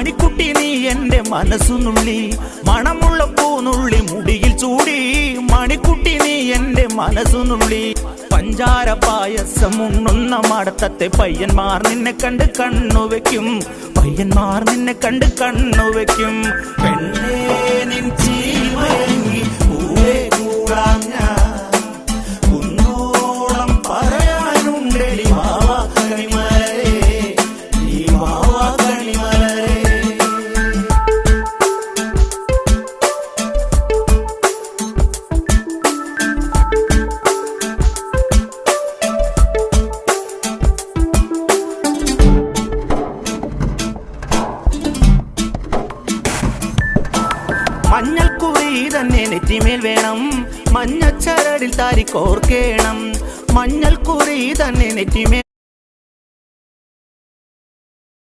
മണിക്കുട്ടി നീ എൻ്റെ മനസ്സുനുള്ളി, മണമുള്ള പൂനുള്ളി മുടിയിൽ ചൂടി. മണിക്കുട്ടി നീ എൻ്റെ മനസ്സുനുള്ളി. പഞ്ചാര പായസം ഉണ്ണുന്ന മടത്തത്തെ പയ്യന്മാർ നിന്നെ കണ്ട് കണ്ണുവെക്കും, പയ്യന്മാർ നിന്നെ കണ്ട് കണ്ണുവെക്കും. പെണ്ണേ നിൻ ചീമയങ്ങി പൂവേ കൂടാം ഞാൻ, കുന്നോളം പറയാനുണ്ടെടി വാവാ കണിമലരേ, നീ വാവാ കണിമലരേ. മഞ്ഞൾക്കുറി തന്നെ നെറ്റിമേൽ വേണം, മഞ്ഞച്ചരടിൽ താരി കോർക്കേണം. മഞ്ഞൾക്കുറി തന്നെ നെറ്റിമേൽ